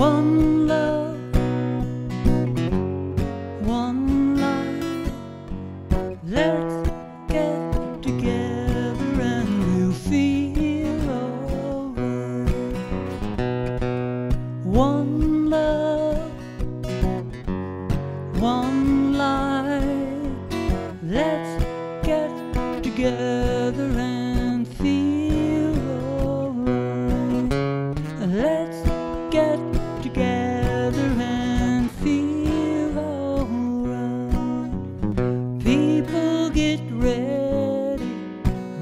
One love, one life. Let's get together and we'll feel alright. One love, one life. Let's get together and feel alright. Let's get together and feel alright. People get ready,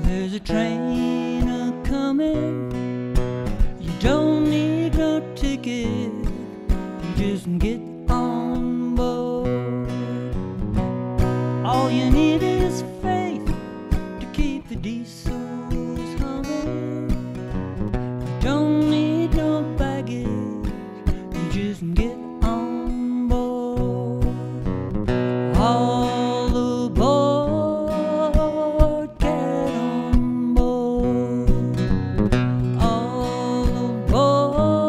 there's a train a-comin'. You don't need no ticket, you just get on board. All you need is faith to keep the diesels humming. You don't need no baggage, you just get on board. All aboard, get on board. All aboard,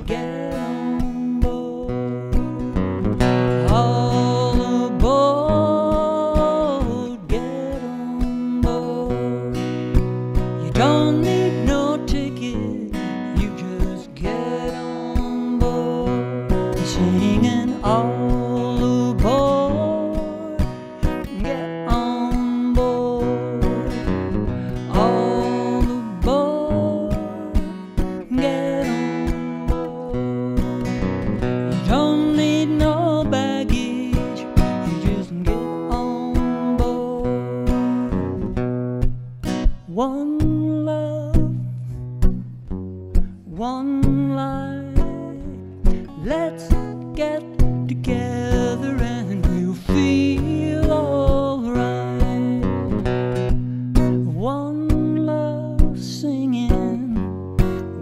get on board. All aboard, get on board. You don't need no ticket, you just get on board. Singing all aboard, get on board. All aboard, get on board. You don't need no baggage, you just get on board. One love, one life. Let's get together and we'll feel alright. One love singing,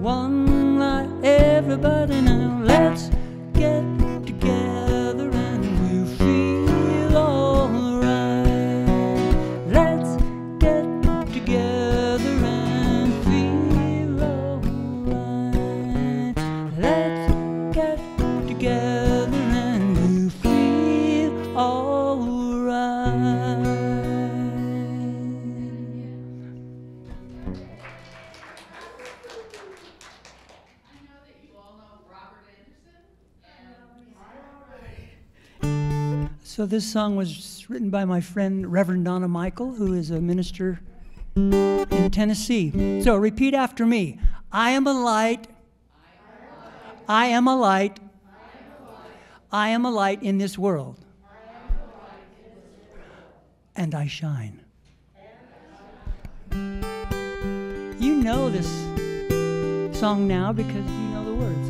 one life. Everybody now, let's get together and we'll feel alright. Let's get together and feel alright. Let's get together and we'll feel alright. So this song was written by my friend Reverend Donna Michael, who is a minister in Tennessee. So repeat after me. I am a light. I am a light. I am a light in this world. And I shine. You know this song now because you know the words.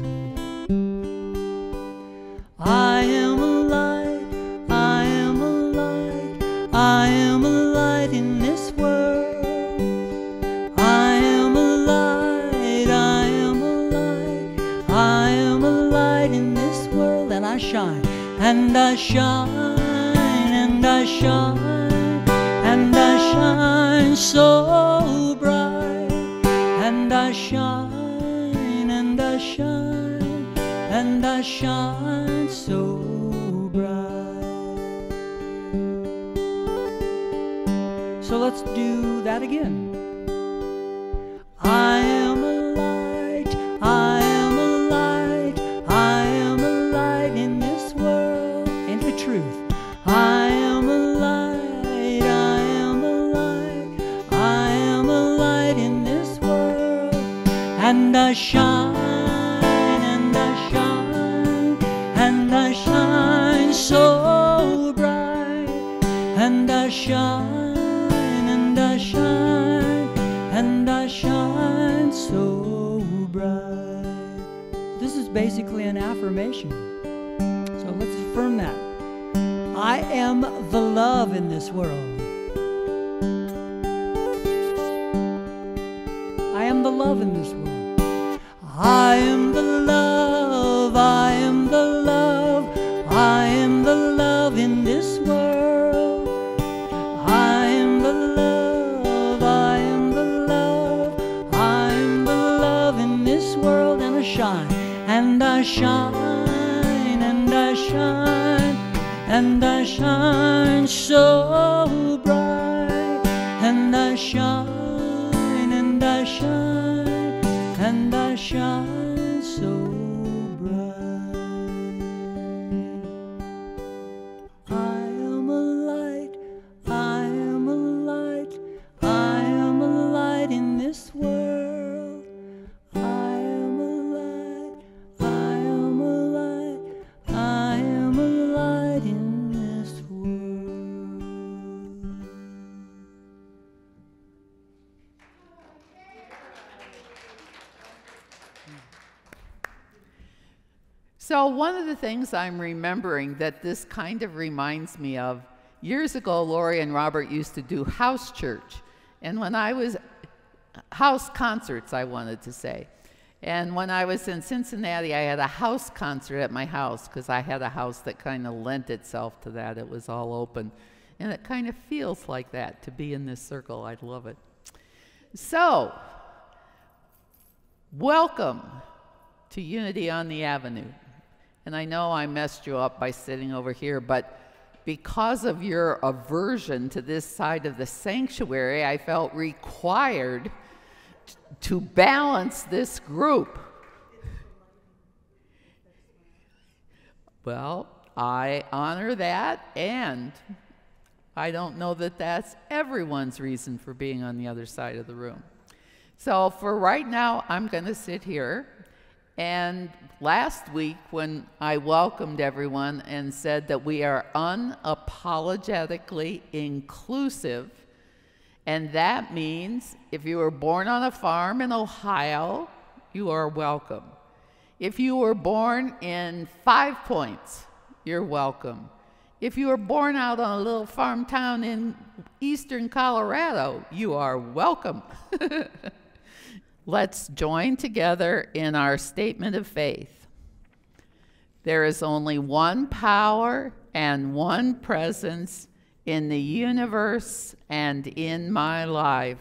I am a light, I am a light, I am a light in this world. I am a light, I am a light, I am a light in this world. And I shine, and I shine, and I shine, and I shine so bright. And I shine, and I shine, and I shine so bright. So let's do that again. I am a light, I am a light, I am a light in this world. In the truth. I am a light, I am a light, I am a light in this world. And I shine, and I shine, and I shine so bright. And I shine, and I shine, and I shine so bright. This is basically an affirmation. So let's affirm that. I am the love in this world. I am the love in this world. I am the love, I am the love, I am the love in this world. I am the love, I am the love, I am the love in this world. And I shine, I shine so bright, and I shine, and I shine, and I shine so bright. I am a light, I am a light, I am a light in this world. I am a light, I am a light, I am a light in this world. So one of the things I'm remembering that this kind of reminds me of, years ago, Lori and Robert used to do house church. And when I was, house concerts, I wanted to say. And when I was in Cincinnati, I had a house concert at my house because I had a house that kind of lent itself to that. It was all open. And it kind of feels like that to be in this circle. I love it. So, welcome to Unity on the Avenue. And I know I messed you up by sitting over here, but because of your aversion to this side of the sanctuary, I felt required to balance this group. Well, I honor that, and I don't know that that's everyone's reason for being on the other side of the room. So for right now, I'm going to sit here. And last week, when I welcomed everyone and said that we are unapologetically inclusive, and that means if you were born on a farm in Ohio, you are welcome. If you were born in 5 Points, you're welcome. If you were born out on a little farm town in eastern Colorado, you are welcome. Let's join together in our statement of faith. There is only one power and one presence in the universe and in my life,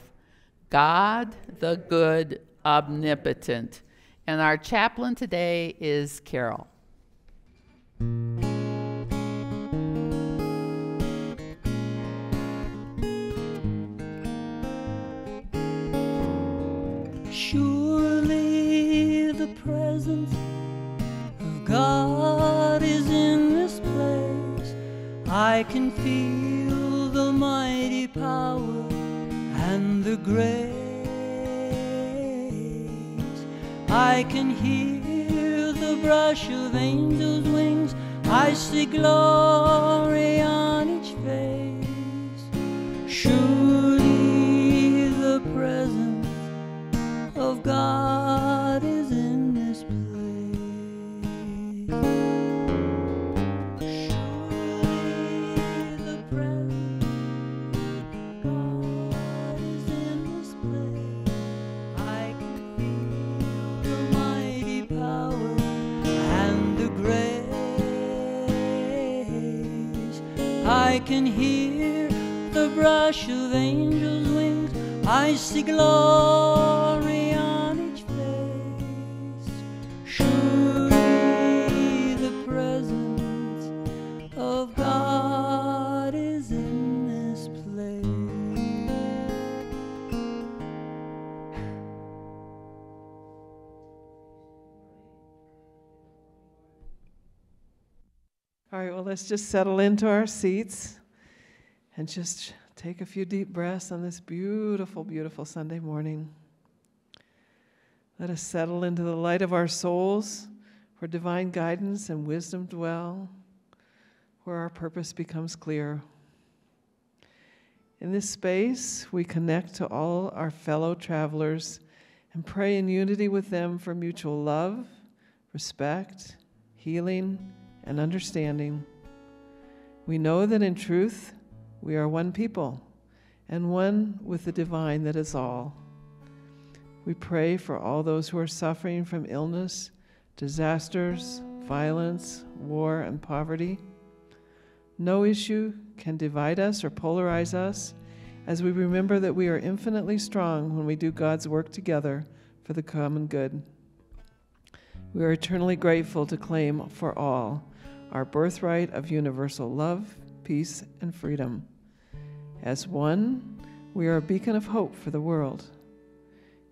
God the good, omnipotent. And our chaplain today is Carol. Surely the presence of God is in this place. I can feel the mighty power and the grace. I can hear the brush of angels' wings. I see glory on each face. Surely the presence of God is in this place. Surely the presence of God is in this place. I can feel the mighty power and the grace. I can hear the brush of angels' wings. I see glory on each face. Surely the presence of God is in this place. All right, well, let's just settle into our seats and just take a few deep breaths on this beautiful, beautiful Sunday morning. Let us settle into the light of our souls, where divine guidance and wisdom dwell, where our purpose becomes clear. In this space, we connect to all our fellow travelers and pray in unity with them for mutual love, respect, healing, and understanding. We know that in truth, we are one people and one with the divine that is all. We pray for all those who are suffering from illness, disasters, violence, war, and poverty. No issue can divide us or polarize us, as we remember that we are infinitely strong when we do God's work together for the common good. We are eternally grateful to claim for all our birthright of universal love, peace, and freedom. As one, we are a beacon of hope for the world.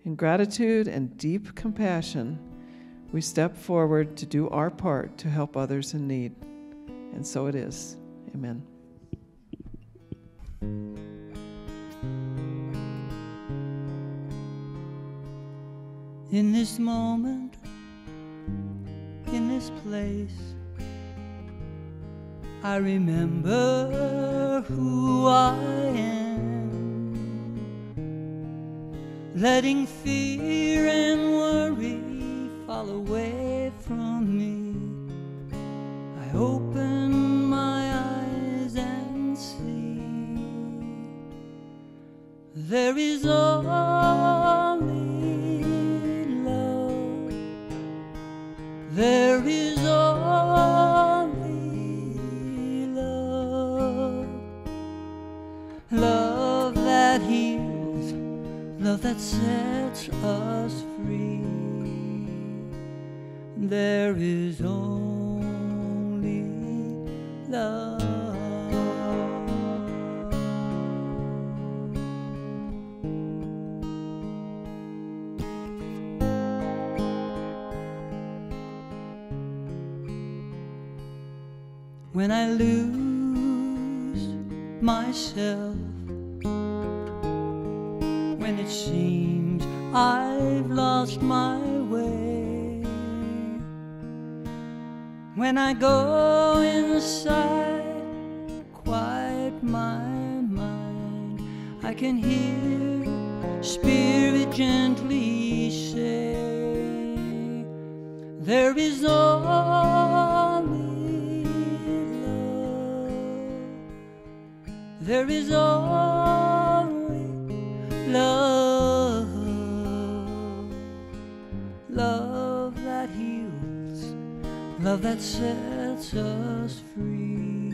In gratitude and deep compassion, we step forward to do our part to help others in need. And so it is. Amen. In this moment, in this place, I remember who I am, letting fear and worry fall away from me. I open my eyes and see there is only love. There is only love. Love that heals, love that sets us free. There is only love. When I lose myself, when it seems I've lost my way, when I go inside, quiet my mind, I can hear Spirit gently say, there is only there is only love, love that heals, love that sets us free.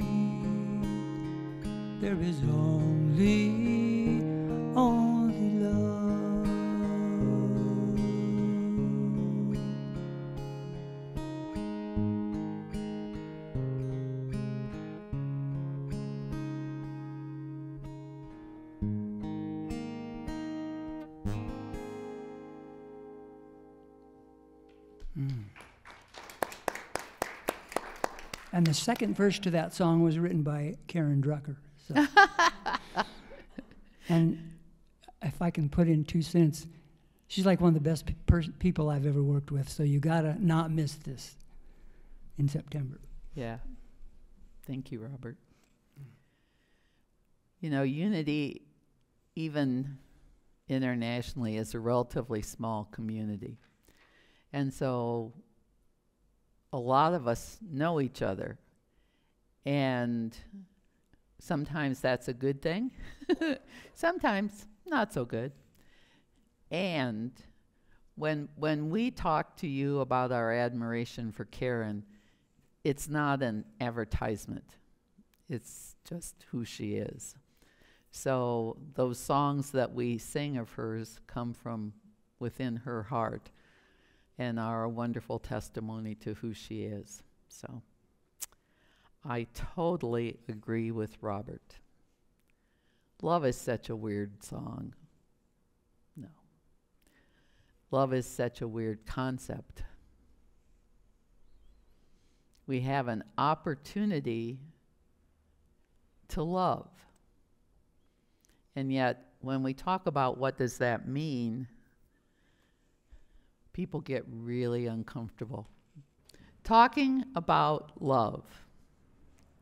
There is only love. And the second verse to that song was written by Karen Drucker. So. And if I can put in 2 cents, she's like one of the best people I've ever worked with, so you gotta not miss this in September. Yeah. Thank you, Robert. You know, Unity, even internationally, is a relatively small community. And so a lot of us know each other, and sometimes that's a good thing, sometimes not so good. And when we talk to you about our admiration for Karen, it's not an advertisement, it's just who she is. So those songs that we sing of hers come from within her heart and are a wonderful testimony to who she is. So I totally agree with Robert. Love is such a weird song. No. Love is such a weird concept. We have an opportunity to love. And yet, when we talk about what does that mean, people get really uncomfortable. Talking about love,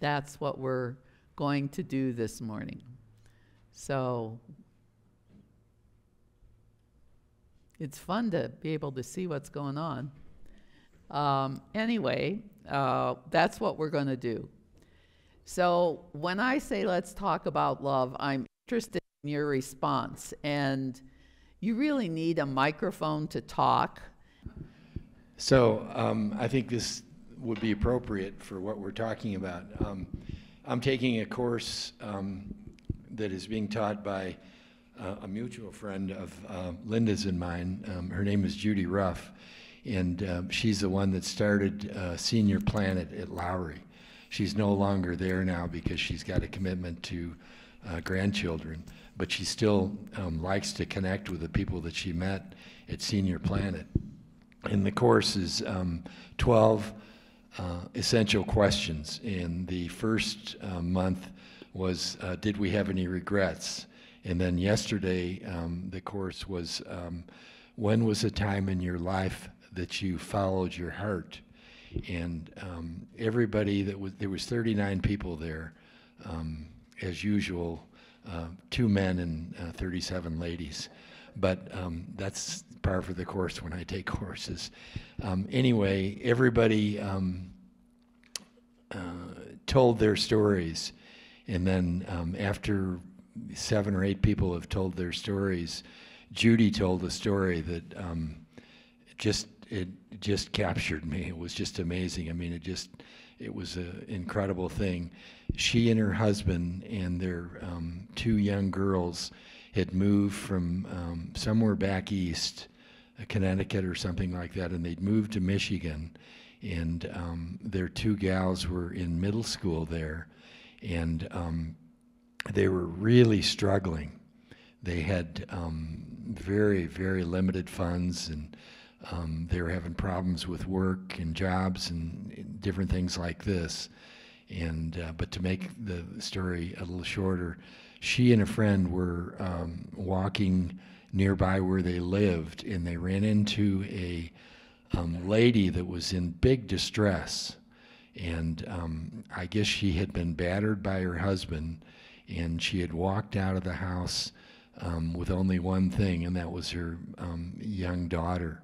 that's what we're going to do this morning. So it's fun to be able to see what's going on. Anyway, that's what we're going to do. So when I say let's talk about love, I'm interested in your response. And you really need a microphone to talk. So I think this would be appropriate for what we're talking about. I'm taking a course that is being taught by a mutual friend of Linda's and mine. Her name is Judy Ruff, and she's the one that started Senior Planet at Lowry. She's no longer there now because she's got a commitment to grandchildren, but she still likes to connect with the people that she met at Senior Planet. And the course is 12 essential questions. And the first month was, did we have any regrets? And then yesterday, the course was, when was a time in your life that you followed your heart? And everybody there was 39 people there, as usual, 2 men and 37 ladies. But that's par for the course when I take courses. Anyway, everybody told their stories. And then after 7 or 8 people have told their stories, Judy told a story that it just captured me. It was just amazing. I mean, it was an incredible thing. She and her husband and their 2 young girls had moved from somewhere back east, Connecticut or something like that, and they'd moved to Michigan. And their 2 gals were in middle school there, and they were really struggling. They had very, very limited funds, and they were having problems with work and jobs and different things like this. And but to make the story a little shorter, she and a friend were walking nearby where they lived, and they ran into a lady that was in big distress. And I guess she had been battered by her husband, and she had walked out of the house with only one thing, and that was her young daughter.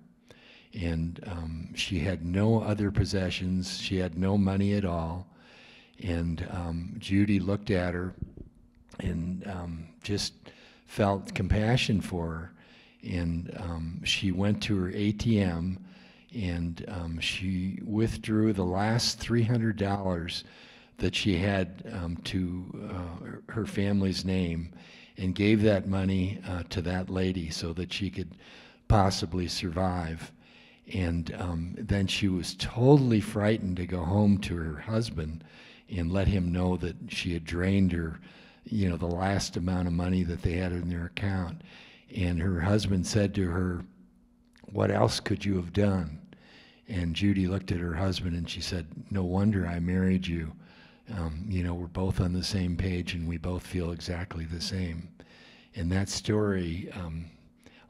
And she had no other possessions. She had no money at all. And Judy looked at her and just felt compassion for her. And she went to her ATM, and she withdrew the last $300 that she had to her family's name, and gave that money to that lady so that she could possibly survive. And then she was totally frightened to go home to her husband and let him know that she had drained her, the last amount of money that they had in their account. And her husband said to her, "What else could you have done?" And Judy looked at her husband and she said, "No wonder I married you. We're both on the same page and we both feel exactly the same." And that story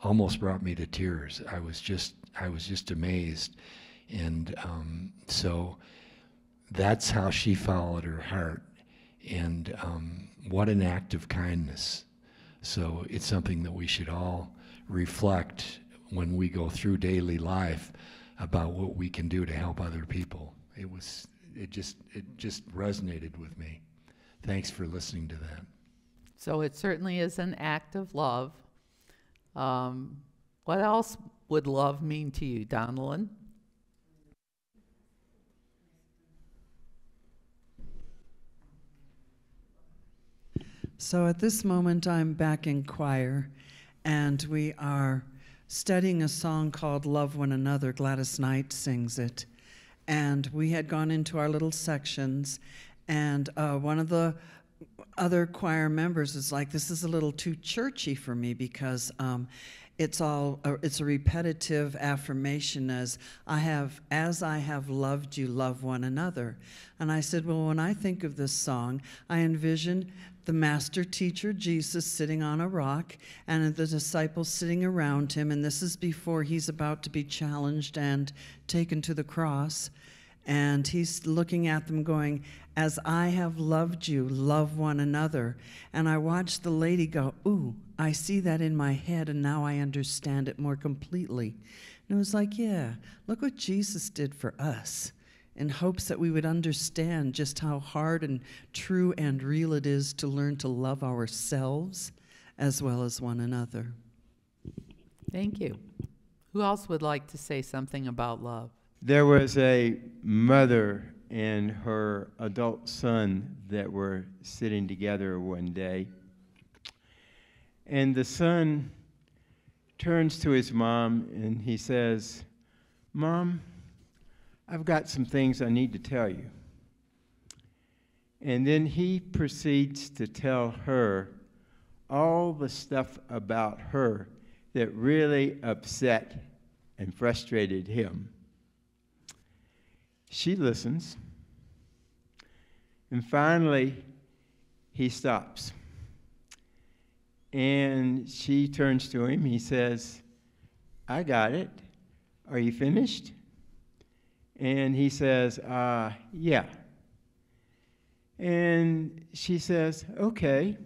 almost brought me to tears. I was just amazed. And so that's how she followed her heart. And what an act of kindness. So it's something that we should all reflect when we go through daily life about what we can do to help other people. It just resonated with me. Thanks for listening to that. So it certainly is an act of love. What else would love mean to you, Donalyn? So at this moment, I'm back in choir, and we are studying a song called Love One Another. Gladys Knight sings it. And we had gone into our little sections, and one of the other choir members is like, "This is a little too churchy for me because it's a repetitive affirmation as I have loved you, love one another." And I said, well, when I think of this song, I envision the master teacher, Jesus, sitting on a rock, and the disciples sitting around him, and this is before he's about to be challenged and taken to the cross. And he's looking at them going, "As I have loved you, love one another." And I watched the lady go, "Ooh, I see that in my head, and now I understand it more completely." And it was like, yeah, look what Jesus did for us, in hopes that we would understand just how hard and true and real it is to learn to love ourselves as well as one another. Thank you. Who else would like to say something about love? There was a mother and her adult son that were sitting together one day. And the son turns to his mom and he says, "Mom, I've got some things I need to tell you." And then he proceeds to tell her all the stuff about her that really upset and frustrated him. She listens. And finally, he stops. And she turns to him. He says, I got it. Are you finished? And he says, yeah. And she says, okay.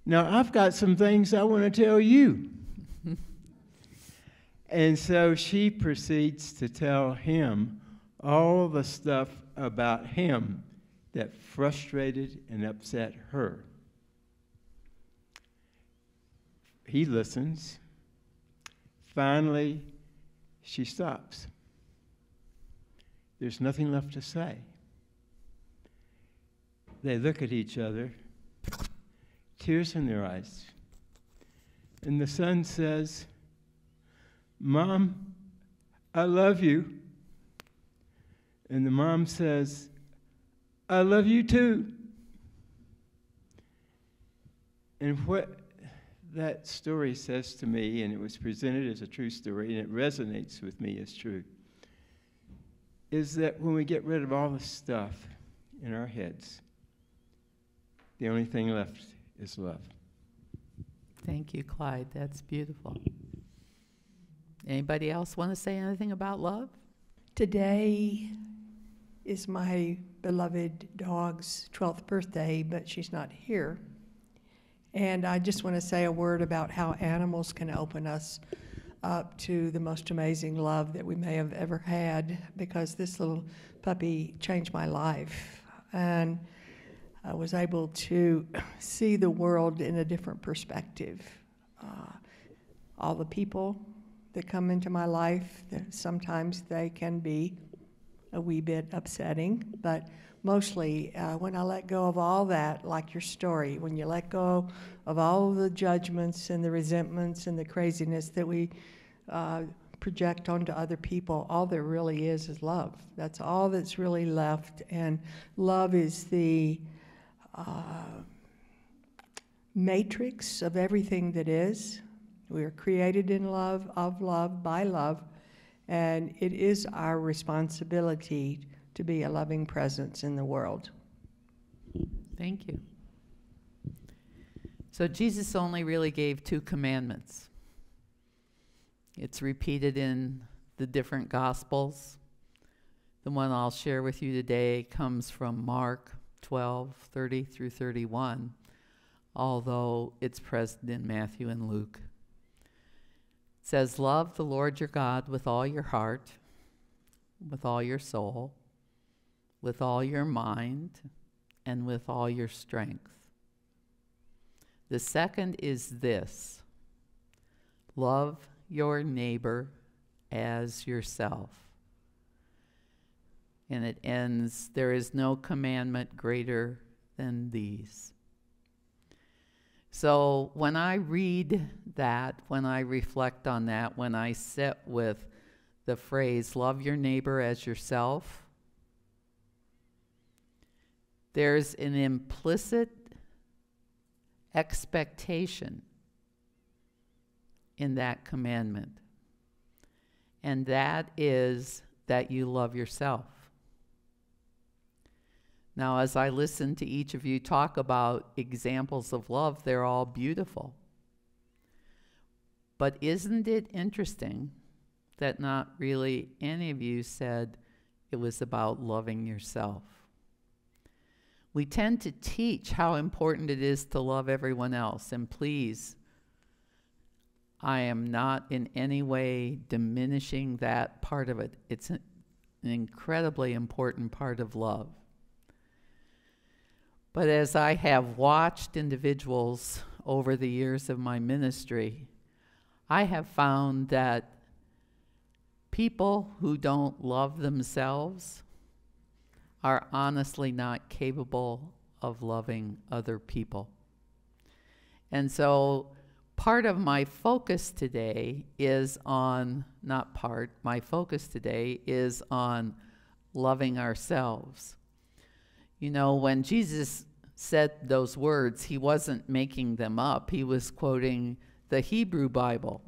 Now, I've got some things I want to tell you. And so she proceeds to tell him all the stuff about him that frustrated and upset her. He listens. Finally, she stops. There's nothing left to say. They look at each other, tears in their eyes. And the son says, Mom, I love you. And the mom says, I love you too. And what that story says to me, and it was presented as a true story, and it resonates with me as true, is that when we get rid of all the stuff in our heads, the only thing left is love. Thank you, Clyde. That's beautiful. Anybody else want to say anything about love? Today is my beloved dog's 12th birthday, but she's not here. And I just want to say a word about how animals can open us up to the most amazing love that we may have ever had, because this little puppy changed my life. And I was able to see the world in a different perspective. All the people that come into my life, sometimes they can be a wee bit upsetting, but mostly when I let go of all that, like your story, when you let go of all the judgments and the resentments and the craziness that we project onto other people, all there really is love. That's all that's really left, and love is the matrix of everything that is. We are created in love, of love, by love, and it is our responsibility to be a loving presence in the world. Thank you. So Jesus only really gave 2 commandments. It's repeated in the different Gospels. The one I'll share with you today comes from Mark 12:30 through 31, although it's present in Matthew and Luke. It says, love the Lord your God with all your heart, with all your soul, with all your mind, and with all your strength. The second is this: love your neighbor as yourself. And it ends, there is no commandment greater than these. So when I read that, when I reflect on that, when I sit with the phrase, love your neighbor as yourself, there's an implicit expectation in that commandment. And that is that you love yourself. Now, as I listen to each of you talk about examples of love, they're all beautiful. But isn't it interesting that not really any of you said it was about loving yourself? We tend to teach how important it is to love everyone else. And please, I am not in any way diminishing that part of it. It's an incredibly important part of love. But as I have watched individuals over the years of my ministry, I have found that people who don't love themselves are honestly not capable of loving other people. And so part of my focus today is on, my focus today is on loving ourselves. You know, when Jesus said those words, he wasn't making them up. He was quoting the Hebrew Bible.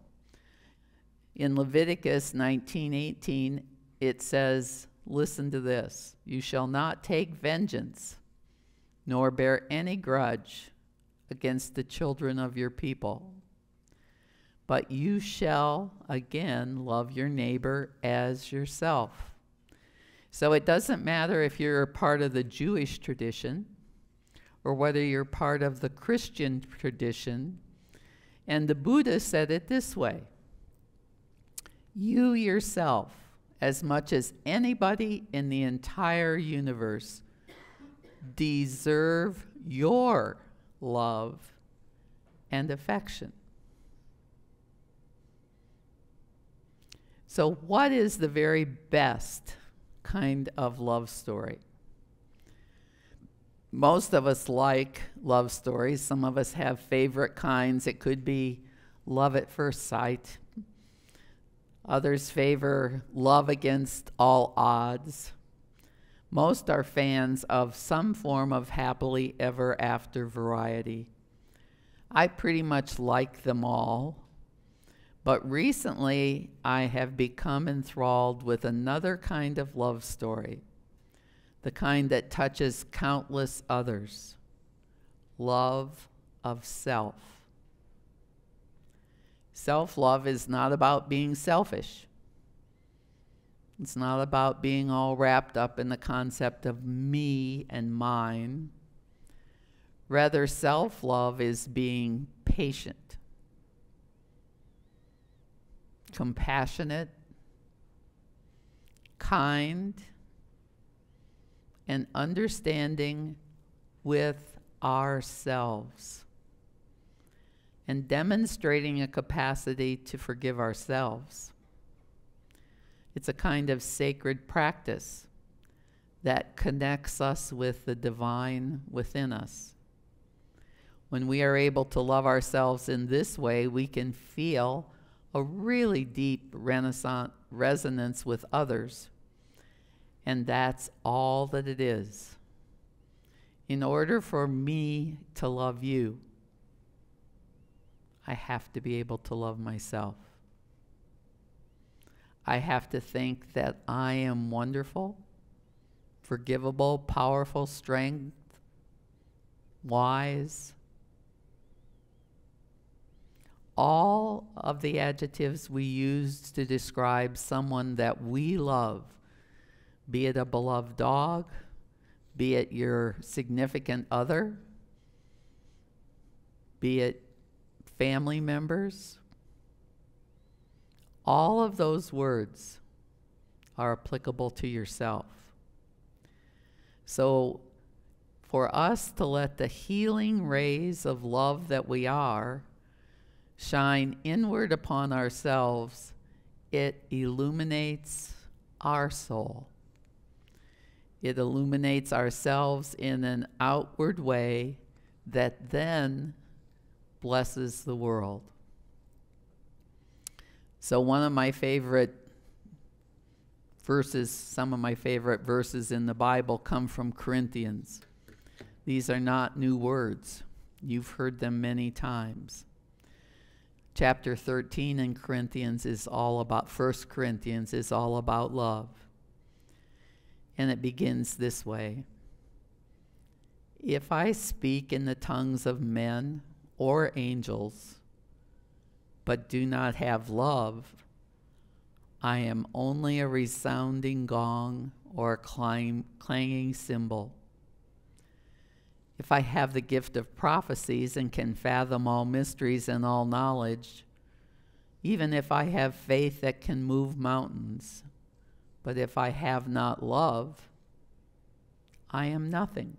In Leviticus 19:18, it says, listen to this, you shall not take vengeance, nor bear any grudge against the children of your people, but you shall again love your neighbor as yourself. So it doesn't matter if you're a part of the Jewish tradition or whether you're part of the Christian tradition. And the Buddha said it this way, you yourself, as much as anybody in the entire universe, deserve your love and affection. So what is the very best kind of love story? Most of us like love stories. Some of us have favorite kinds. It could be love at first sight. Others favor love against all odds. Most are fans of some form of happily ever after variety. I pretty much like them all, but recently I have become enthralled with another kind of love story, the kind that touches countless others, love of self. Self-love is not about being selfish. It's not about being all wrapped up in the concept of me and mine. Rather, self-love is being patient, compassionate, kind, and understanding with ourselves, and demonstrating a capacity to forgive ourselves. It's a kind of sacred practice that connects us with the divine within us. When we are able to love ourselves in this way, we can feel a really deep resonance with others. And that's all that it is. In order for me to love you, I have to be able to love myself. I have to think that I am wonderful, forgivable, powerful, strength, wise. All of the adjectives we use to describe someone that we love, be it a beloved dog, be it your significant other, be it family members, all of those words are applicable to yourself. So for us to let the healing rays of love that we are shine inward upon ourselves, it illuminates our soul. It illuminates ourselves in an outward way that then blesses the world. So one of my favorite verses, some of my favorite verses in the Bible come from Corinthians. These are not new words. You've heard them many times. Chapter 13 in Corinthians is all about, 1 Corinthians is all about love. And it begins this way. If I speak in the tongues of men or angels, but do not have love, I am only a resounding gong or a clanging cymbal. If I have the gift of prophecies and can fathom all mysteries and all knowledge, even if I have faith that can move mountains, but if I have not love, I am nothing.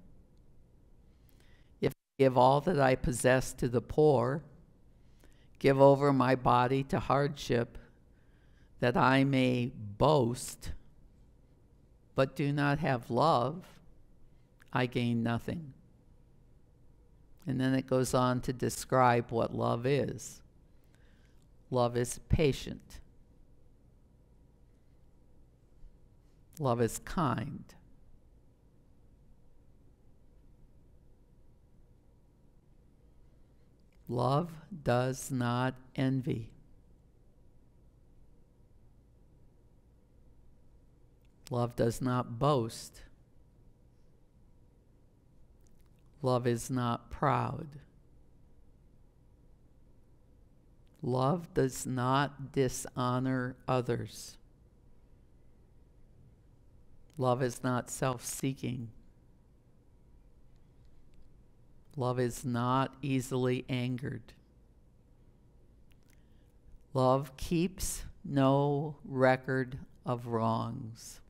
If I give all that I possess to the poor, give over my body to hardship, that I may boast, but do not have love, I gain nothing. And then it goes on to describe what love is. Love is patient. Love is kind. Love does not envy. Love does not boast. Love is not proud. Love does not dishonor others. Love is not self-seeking. Love is not easily angered. Love keeps no record of wrongs.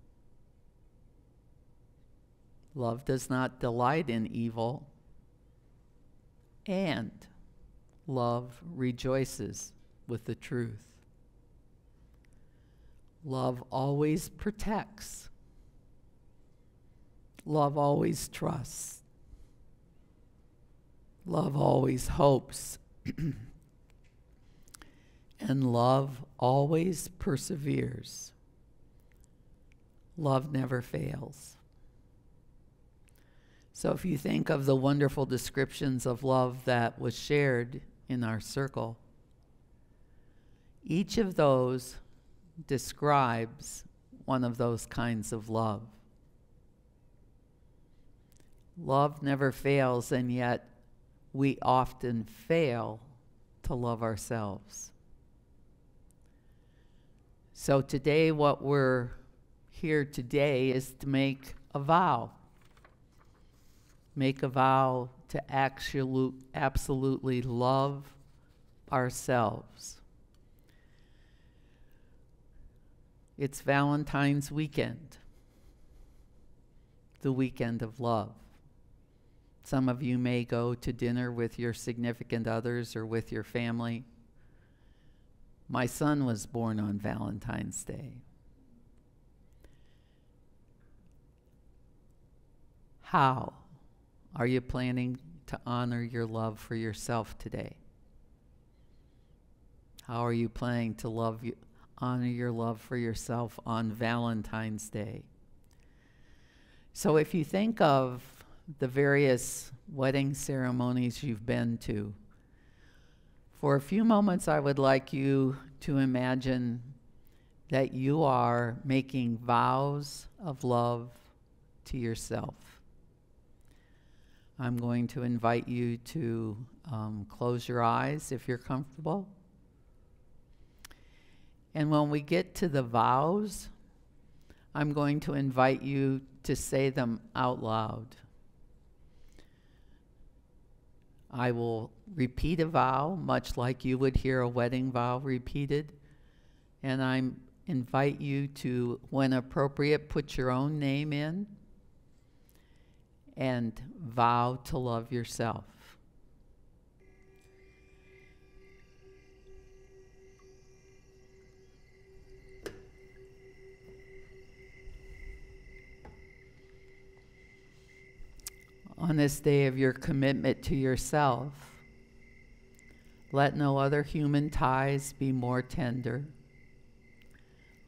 Love does not delight in evil, and love rejoices with the truth. Love always protects. Love always trusts. Love always hopes. And love always perseveres. Love never fails. So if you think of the wonderful descriptions of love that was shared in our circle, each of those describes one of those kinds of love. Love never fails, and yet we often fail to love ourselves. So today, what we're here today is to make a vow. Make a vow to absolutely love ourselves. It's Valentine's weekend, the weekend of love. Some of you may go to dinner with your significant others or with your family. My son was born on Valentine's Day. How are you planning to honor your love for yourself today? How are you planning to honor your love for yourself on Valentine's Day? So if you think of the various wedding ceremonies you've been to, for a few moments I would like you to imagine that you are making vows of love to yourself. I'm going to invite you to close your eyes if you're comfortable. And when we get to the vows, I'm going to invite you to say them out loud. I will repeat a vow, much like you would hear a wedding vow repeated. And I invite you to, when appropriate, put your own name in and vow to love yourself. On this day of your commitment to yourself, let no other human ties be more tender.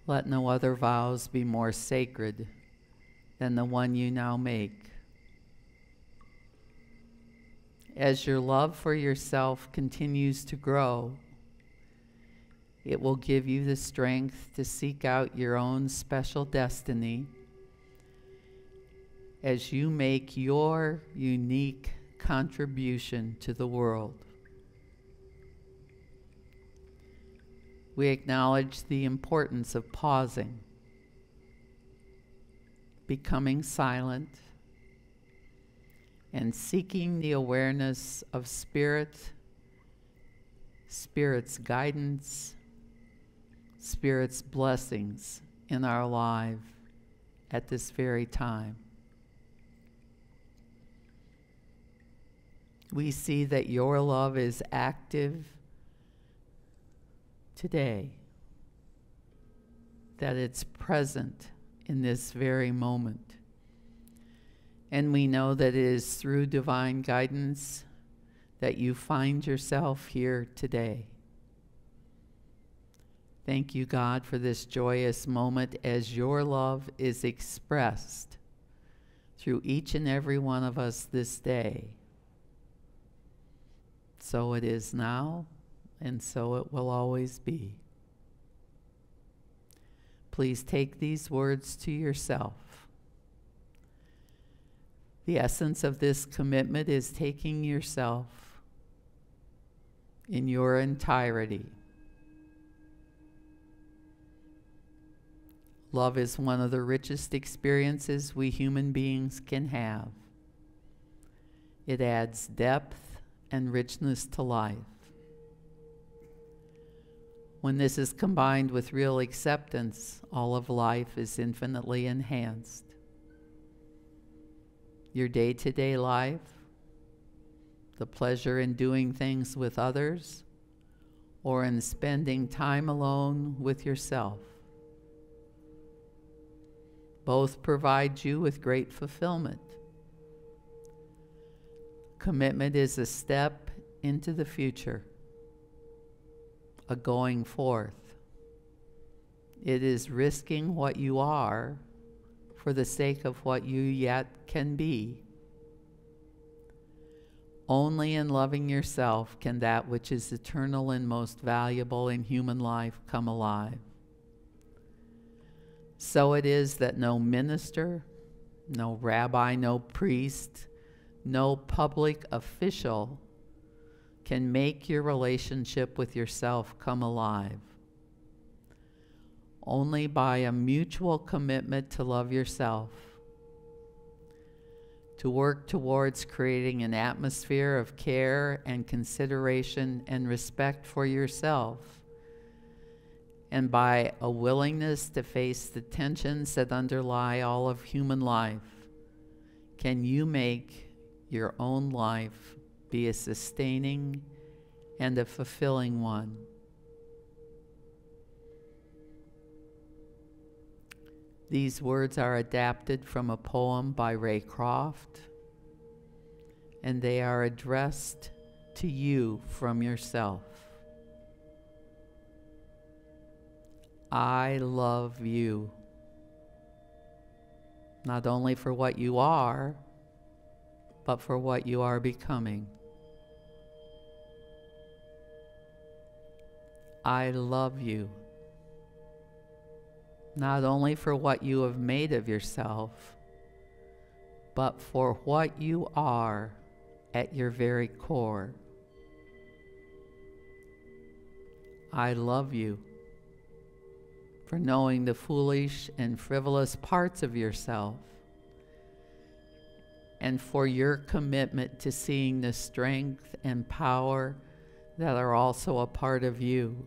Let no other vows be more sacred than the one you now make. As your love for yourself continues to grow, it will give you the strength to seek out your own special destiny as you make your unique contribution to the world. We acknowledge the importance of pausing, becoming silent, and seeking the awareness of Spirit's guidance, Spirit's blessings in our life at this very time. We see that your love is active today, that it's present in this very moment. And we know that it is through divine guidance that you find yourself here today. Thank you, God, for this joyous moment as your love is expressed through each and every one of us this day. So it is now, and so it will always be. Please take these words to yourself. The essence of this commitment is taking yourself in your entirety. Love is one of the richest experiences we human beings can have. It adds depth and richness to life. When this is combined with real acceptance, all of life is infinitely enhanced. Your day-to-day life, the pleasure in doing things with others, or in spending time alone with yourself, both provide you with great fulfillment. Commitment is a step into the future, a going forth. It is risking what you are for the sake of what you yet can be. Only in loving yourself can that which is eternal and most valuable in human life come alive. So it is that no minister, no rabbi, no priest, no public official can make your relationship with yourself come alive. Only by a mutual commitment to love yourself, to work towards creating an atmosphere of care and consideration and respect for yourself, and by a willingness to face the tensions that underlie all of human life, can you make your own life be a sustaining and a fulfilling one. These words are adapted from a poem by Ray Croft, and they are addressed to you from yourself. I love you, not only for what you are, but for what you are becoming. I love you, not only for what you have made of yourself, but for what you are at your very core. I love you for knowing the foolish and frivolous parts of yourself, and for your commitment to seeing the strength and power that are also a part of you,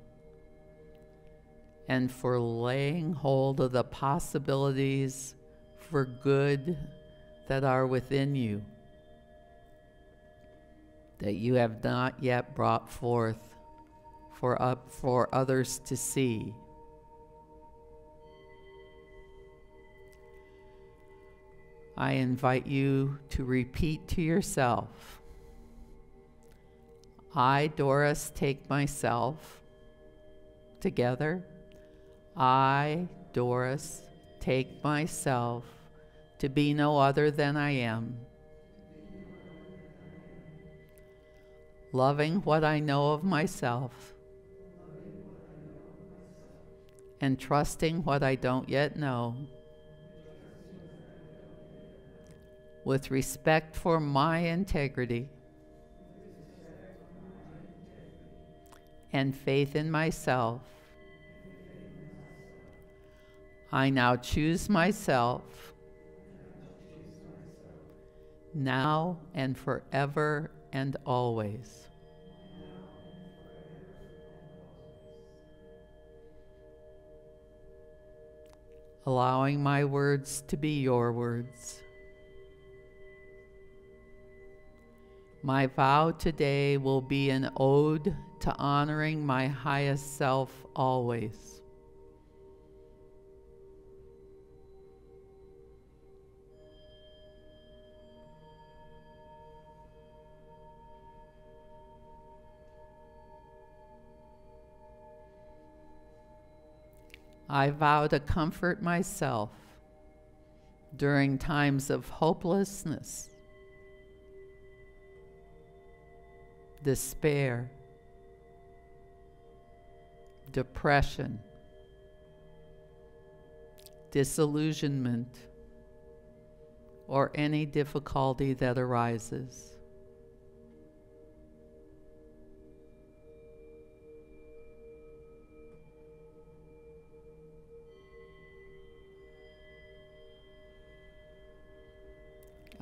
and for laying hold of the possibilities for good that are within you, that you have not yet brought forth for others to see. I invite you to repeat to yourself, I, Doris, take myself. Together, I, Doris, take myself to be no other than I am, loving what I know of myself, and trusting what I don't yet know, with respect for my integrity and faith in myself. I now choose myself, now and forever and always. Allowing my words to be your words. My vow today will be an ode to honoring my highest self always. I vow to comfort myself during times of hopelessness, despair, depression, disillusionment, or any difficulty that arises.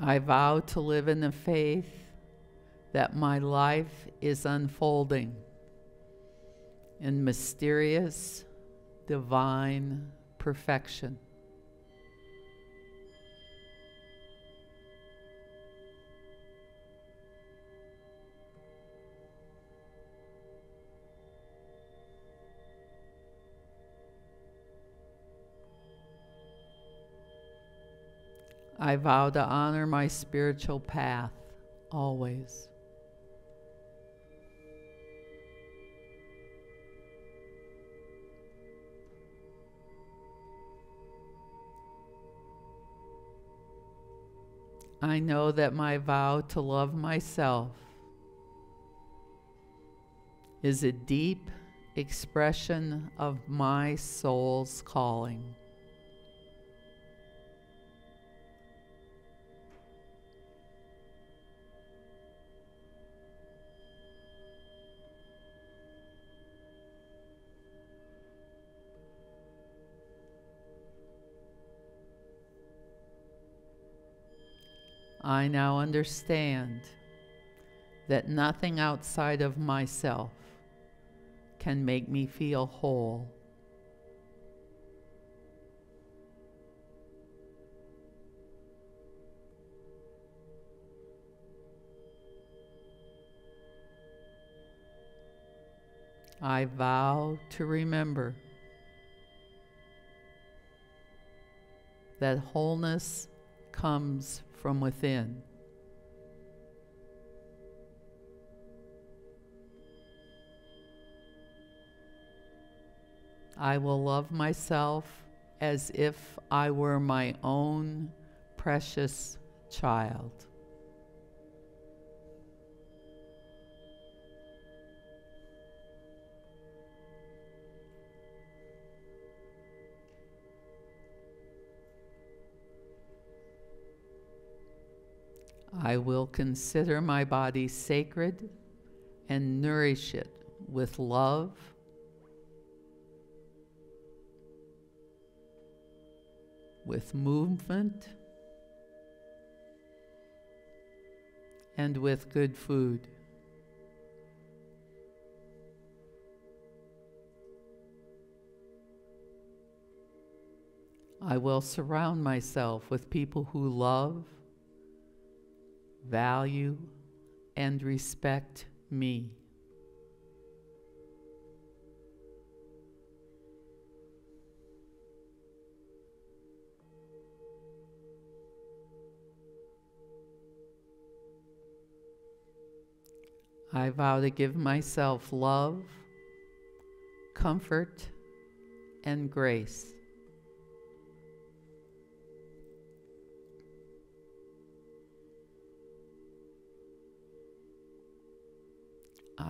I vow to live in the faith that my life is unfolding in mysterious, divine perfection. I vow to honor my spiritual path always. I know that my vow to love myself is a deep expression of my soul's calling. I now understand that nothing outside of myself can make me feel whole. I vow to remember that wholeness comes from within. I will love myself as if I were my own precious child. I will consider my body sacred and nourish it with love, with movement, and with good food. I will surround myself with people who love, value, and respect me. I vow to give myself love, comfort, and grace.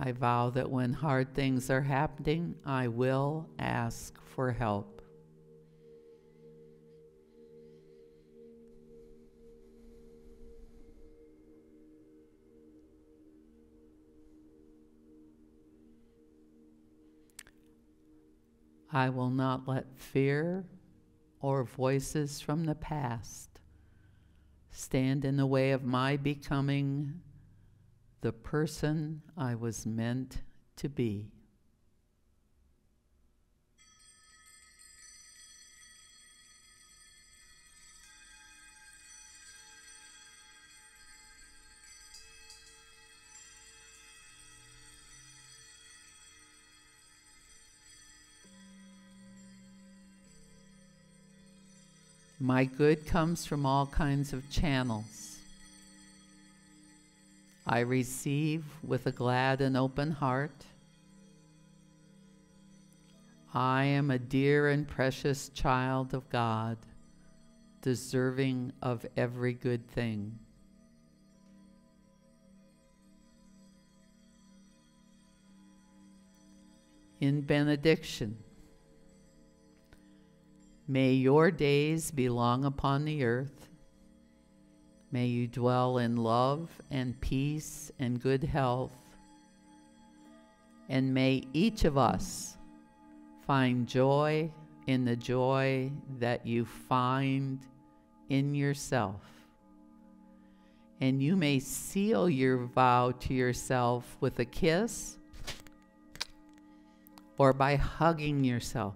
I vow that when hard things are happening, I will ask for help. I will not let fear or voices from the past stand in the way of my becoming the person I was meant to be. My good comes from all kinds of channels. I receive with a glad and open heart. I am a dear and precious child of God, deserving of every good thing. in benediction. May your days be long upon the earth. May you dwell in love and peace and good health. And may each of us find joy in the joy that you find in yourself. And you may seal your vow to yourself with a kiss or by hugging yourself.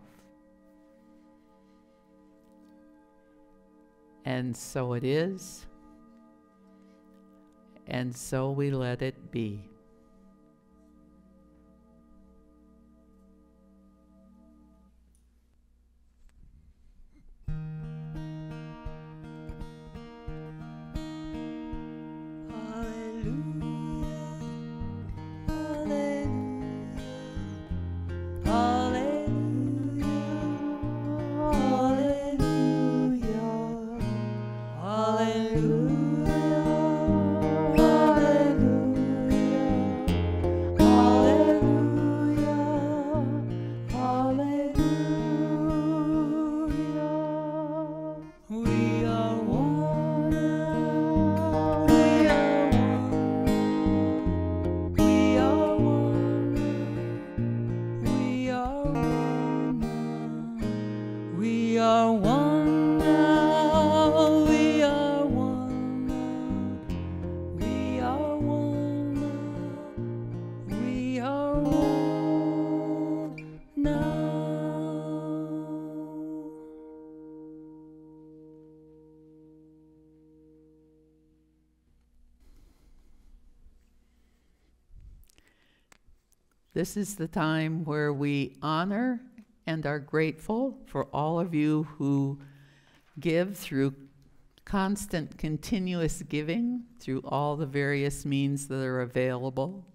And so it is, and so we let it be. This is the time where we honor and are grateful for all of you who give through constant, continuous giving through all the various means that are available.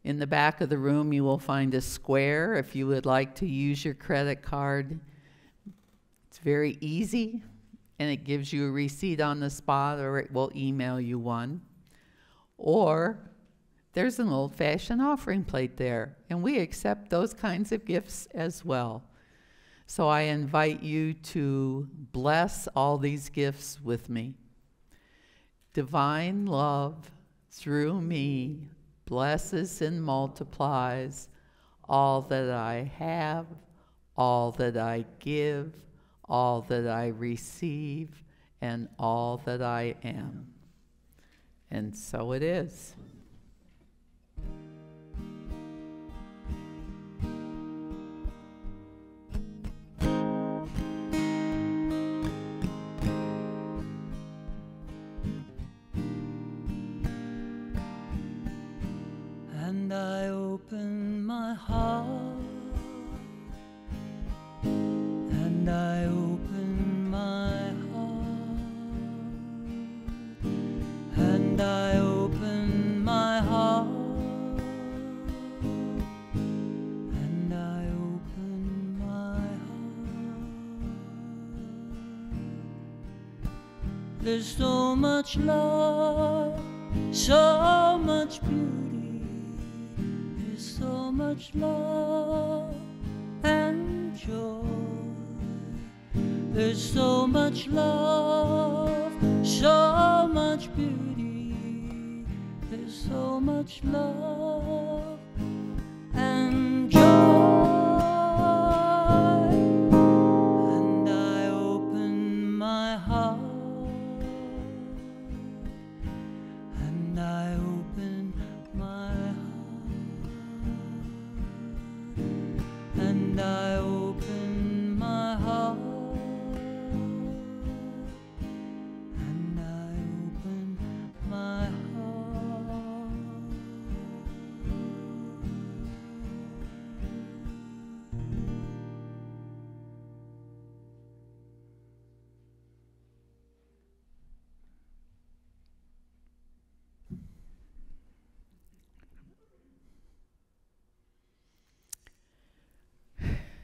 In the back of the room, you will find a square if you would like to use your credit card. It's very easy, and it gives you a receipt on the spot, or it will email you one. Or there's an old-fashioned offering plate there, and we accept those kinds of gifts as well. So I invite you to bless all these gifts with me. Divine love through me blesses and multiplies all that I have, all that I give, all that I receive, and all that I am. And so it is. And I open my heart, and I open my heart, and I open my heart, and I open my heart. There's so much love, so much beauty. So much love and joy. There's so much love, so much beauty. There's so much love and joy. And I open my heart, and I open my heart. And I open my heart, and I open my heart.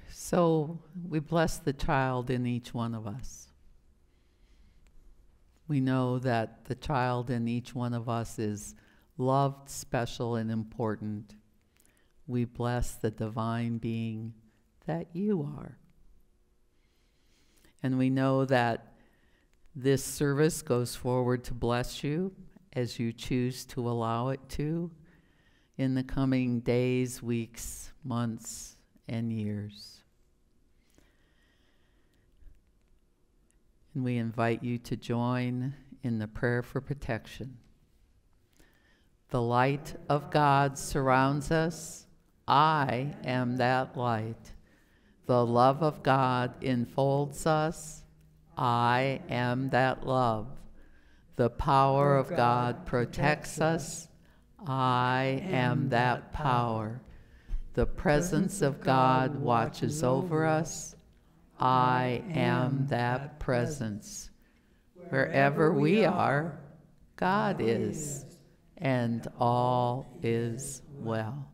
So we bless the child in each one of us. We know that the child in each one of us is loved, special, and important. we bless the divine being that you are. And we know that this service goes forward to bless you as you choose to allow it to in the coming days, weeks, months, and years. And we invite you to join in the prayer for protection. The light of God surrounds us. I am that light. The love of God enfolds us. I am that love. The power of God protects us. I am that power. The presence of God watches over us. I am that presence. Wherever we are, God is, and all is well.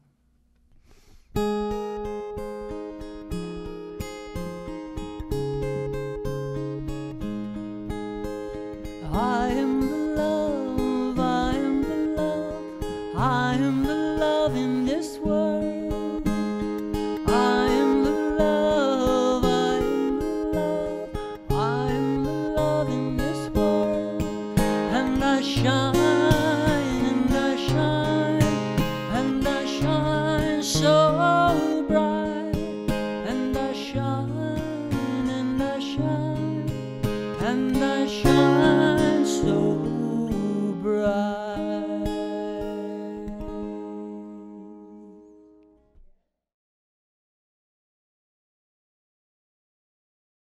I am the love, I am the love, I am the love in this world.